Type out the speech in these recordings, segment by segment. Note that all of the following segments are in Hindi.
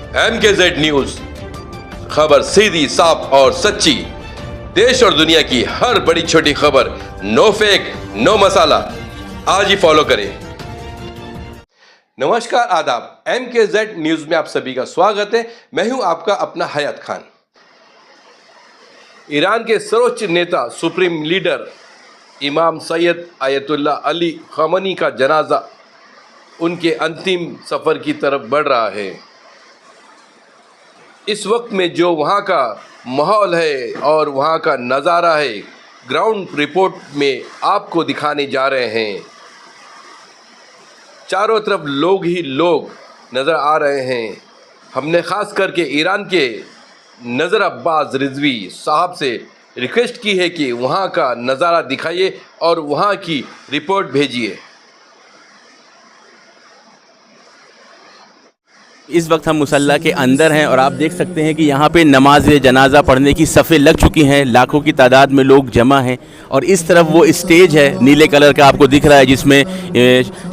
MKZ न्यूज, खबर सीधी, साफ और सच्ची। देश और दुनिया की हर बड़ी छोटी खबर, नो फेक नो मसाला। आज ही फॉलो करें। नमस्कार, आदाब। MKZ न्यूज में आप सभी का स्वागत है। मैं हूं आपका अपना हयात खान। ईरान के सर्वोच्च नेता, सुप्रीम लीडर इमाम सैयद आयतुल्लाह अली खमेनी का जनाजा उनके अंतिम सफर की तरफ बढ़ रहा है। इस वक्त में जो वहाँ का माहौल है और वहाँ का नज़ारा है, ग्राउंड रिपोर्ट में आपको दिखाने जा रहे हैं। चारों तरफ लोग ही लोग नज़र आ रहे हैं। हमने ख़ास करके ईरान के नज़र अब्बास रिजवी साहब से रिक्वेस्ट की है कि वहाँ का नज़ारा दिखाइए और वहाँ की रिपोर्ट भेजिए। इस वक्त हम मुसल्ला के अंदर हैं और आप देख सकते हैं कि यहाँ पे नमाज जनाजा पढ़ने की सफ़ें लग चुकी हैं। लाखों की तादाद में लोग जमा हैं और इस तरफ वो स्टेज है नीले कलर का आपको दिख रहा है, जिसमें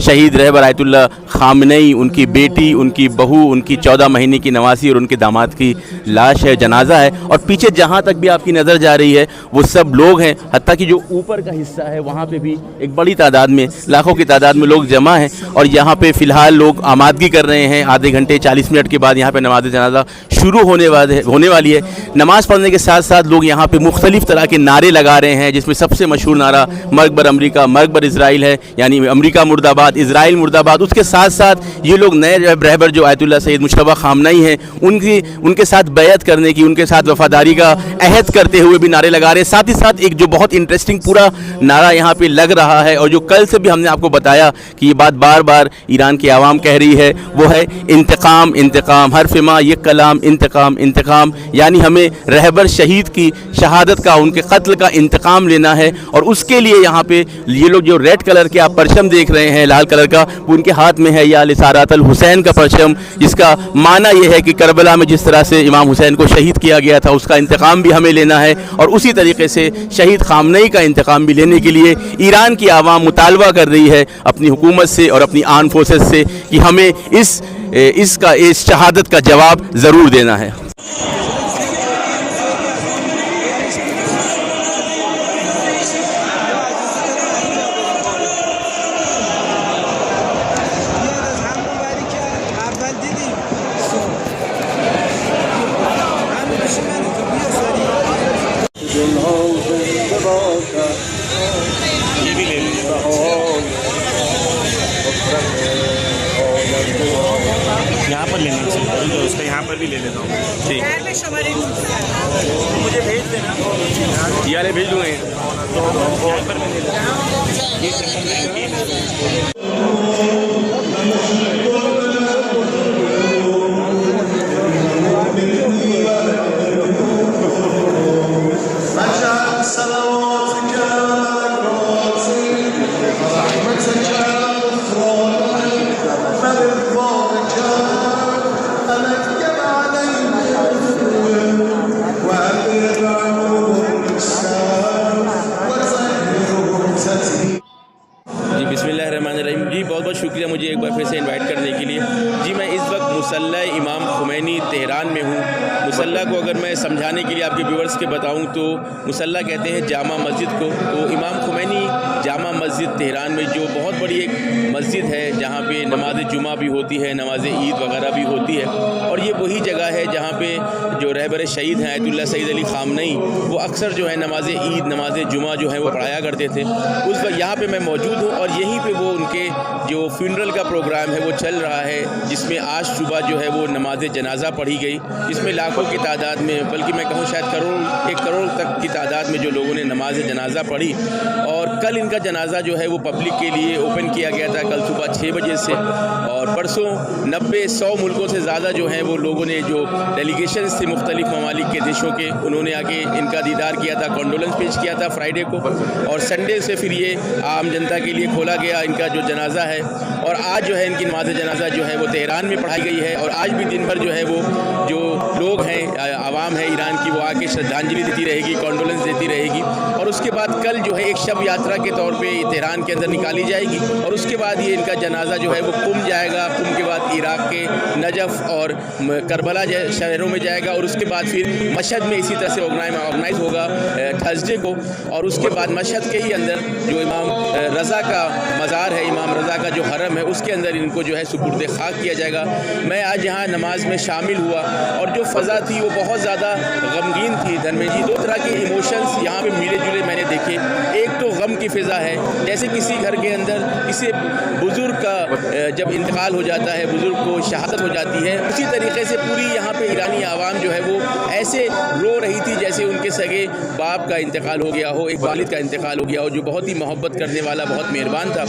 शहीद रहबर आयतुल्लाह खामनेई, उनकी बेटी, उनकी बहू, उनकी 14 महीने की नवासी और उनके दामाद की लाश है, जनाजा है। और पीछे जहाँ तक भी आपकी नज़र जा रही है वो सब लोग हैं, हत्ता कि जो ऊपर का हिस्सा है वहाँ पर भी एक बड़ी तादाद में, लाखों की तादाद में लोग जमा हैं। और यहाँ पर फ़िलहाल लोग आमादगी कर रहे हैं। आधे घंटे 40 मिनट के बाद यहाँ पे नमाज जनाजा शुरू होने वाली है। नमाज़ पढ़ने के साथ साथ लोग यहाँ पे मुख्तलिफ तरह के नारे लगा रहे हैं, जिसमें सबसे मशहूर नारा मर्ग बर अमरीका, मर्ग बर इसराइल है, यानी अमरीका मुर्दाबाद, इसराइल मुर्दाबाद। उसके साथ साथ ये लोग नए रहबर जो आयतुल्लाह सैयद मुश्तबा खामनेई हैं उनके साथ बैत करने की, उनके साथ वफादारी का अहद करते हुए भी नारे लगा रहे हैं। साथ ही साथ एक जो बहुत इंटरेस्टिंग पूरा नारा यहाँ पर लग रहा है और जो कल से भी हमने आपको बताया कि ये बात बार बार ईरान की आवाम कह रही है, वो है इंतकाम इंतकाम, हर फिमा ये कलाम इंतकाम इंतकाम, यानी हमें रहबर शहीद की शहादत का, उनके कत्ल का इंतकाम लेना है। और उसके लिए यहाँ पे ये लोग जो रेड कलर के आप परचम देख रहे हैं, लाल कलर का, वो उनके हाथ में है या लिसारात अल हुसैन का परचम, जिसका माना ये है कि करबला में जिस तरह से इमाम हुसैन को शहीद किया गया था उसका इंतकाम भी हमें लेना है। और उसी तरीके से शहीद खामनेई का इंतकाम भी लेने के लिए ईरान की आवाम मुतालबा कर रही है अपनी हुकूमत से और अपनी आर्म फोर्सेस से कि हमें इस शहादत का जवाब ज़रूर देना है। यहाँ पर लेना चाहिए, तो उसका यहाँ पर भी ले लेता हूँ। ठीक, मुझे भेज देना, ये वाले भेज दूँगा। यहाँ पर भी ले लेना। जी बहुत बहुत शुक्रिया मुझे एक बार फिर से इनवाइट करने के लिए। जी मैं इस वक्त मुसल्ला इमाम खुमैनी तेहरान में हूँ। मुसल्ला को अगर मैं समझाने के लिए आपके व्यूअर्स के बताऊँ तो मुसल्ला कहते हैं जामा मस्जिद को। तो इमाम खुमैनी जामा मस्जिद तेहरान में जो बहुत बड़ी एक मस्जिद है जहाँ पे नमाज जुमा भी होती है, नमाज ईद वगैरह भी होती है। और ये वही जगह है जहाँ पे जो रहबर शहीद हैं आयतुल्लाह सैयद अली खामनेई, वो अक्सर जो है नमाज ईद, नमाज जुमा जो है वो पढ़ाया करते थे। उस वक्त यहाँ पे मैं मौजूद हूँ और यहीं पे वो उनके जो फ्यूनरल का प्रोग्राम है वो चल रहा है, जिसमें आज सुबह जो है वो नमाज जनाजा पढ़ी गई, जिसमें लाखों की तादाद में, बल्कि मैं कहूँ शायद एक करोड़ तक की तादाद में जो लोगों ने नमाज जनाजा पढ़ी। और कल इनका जनाजा जो है वो पब्लिक के लिए ओपन किया गया था कल सुबह 6 बजे से। और परसों 90-100 मुल्कों से ज़्यादा जो हैं वो लोगों ने, जो डेलीगेशन थे मुख्तलिफ ममालिक के देशों के, उन्होंने आके इनका दीदार किया था, कॉन्डोलेंस पेश किया था फ्राइडे को। और संडे से फिर ये आम जनता के लिए खोला गया इनका जो जनाजा है। और आज जो है इनकी नमाज जनाजा जो है वो तेहरान में पढ़ाई गई है। और आज भी दिन भर जो है वो जो लोग हैं, आवाम है ईरान की, वो आके श्रद्धांजलि देती रहेगी, कॉन्डोलेंस देती रहेगी। और उसके बाद कल जो है एक शब यात्रा यात्रा के तौर पे तेहरान के अंदर निकाली जाएगी और उसके बाद ये इनका जनाजा जो है वो कुम जाएगा। कुम के बाद इराक़ के नजफ़ और करबला शहरों में जाएगा और उसके बाद फिर मशहद में इसी तरह से ऑर्गेनाइज होगा थर्सडे को। और उसके बाद मशहद के ही अंदर जो इमाम रज़ा का मज़ार है, इमाम रज़ा का जो हरम है, उसके अंदर इनको जो है सुपुर्द खाक किया जाएगा। मैं आज यहाँ नमाज में शामिल हुआ और जो फ़ज़ा थी वो बहुत ज़्यादा गमगीन थी। धर्मेश जी, दो तरह के इमोशंस यहाँ पे मिले जुले मैंने देखे। एक तो गम की फ़िज़ा है, जैसे किसी घर के अंदर किसी बुज़ुर्ग का जब इंतकाल हो जाता है, बुज़ुर्ग को शहादत हो जाती है, उसी तरीके से पूरी यहाँ पे ईरानी आवाम जो है वो ऐसे रो रही थी जैसे उनके सगे बाप का इंतकाल हो गया हो, एक वालिद का इंतकाल हो गया हो, जो बहुत ही मोहब्बत करने वाला, बहुत मेहरबान था।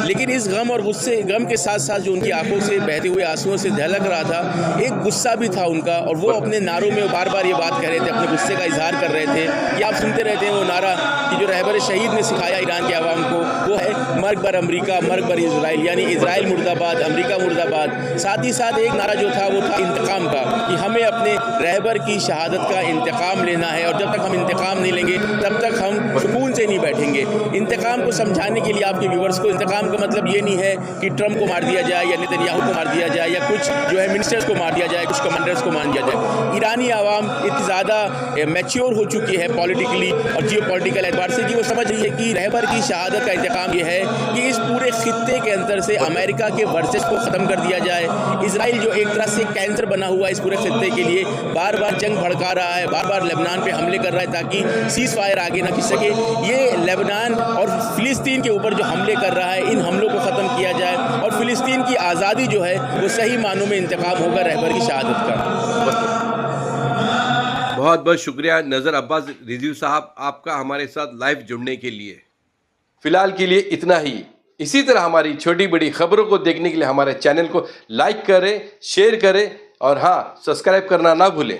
लेकिन इस गम और गुस्से, गम के साथ साथ जो उनकी आंखों से बहते हुए आंसुओं से झलक रहा था, एक गुस्सा भी था उनका। और वो अपने नारों में बार बार ये बात कह रहे थे, अपने गुस्से का इजहार कर रहे थे कि आप सुनते रहते हैं वो नारा कि जो रहबर शहीद ने सिखाया ईरान के आवाम को, वो है मर्ग बर अमरीका, मर्ग बर इज़राइल, यानी इज़राइल मुर्दाबाद, अमरीका मुर्दाबाद। साथ ही साथ एक नारा जो था वो था इंतकाम का, कि हमें अपने रहबर की शहादत का इंतकाम लेना है और जब तक हम इंतकाम नहीं लेंगे तब तक हम सुकून से नहीं बैठेंगे। इंतकाम को समझाने के लिए आपके व्यूवर्स को, इंतकाम का मतलब ये नहीं है कि ट्रम्प को मार दिया जाए या नेतन्याहू को मार दिया जाए या कुछ जो है मिनिस्टर्स को मार दिया जाए, कुछ कमांडर्स को मार दिया जाए। ईरानी आवाम इतनी ज़्यादा मैच्योर हो चुकी है पॉलिटिकली और जियो पॉलिटिकल एतबार से कि वो समझ रही है कि रहबर की शहादत का इंतकाम ये है कि इस पूरे खित्ते के अंदर से अमेरिका के वर्चस्व को ख़त्म कर दिया जाए। इजराइल जो एक तरह से कैंसर बना हुआ है इस पूरे खित्ते के लिए, बार बार जंग भड़का रहा है, बार बार लेबनान पे हमले कर रहा है ताकि सीज़ फायर आगे ना खिंच सके। ये लेबनान और फ़िलिस्तीन के ऊपर जो हमले कर रहा है, इन हमलों को ख़त्म किया जाए और फ़िलिस्तीन की आज़ादी जो है वो सही मानों में इंतकाम होगा रहबर की शहादत का। बहुत बहुत शुक्रिया नज़र अब्बास रिजवी साहब आपका हमारे साथ लाइव जुड़ने के लिए। फ़िलहाल के लिए इतना ही। इसी तरह हमारी छोटी बड़ी खबरों को देखने के लिए हमारे चैनल को लाइक करें, शेयर करें और हाँ, सब्सक्राइब करना ना भूलें।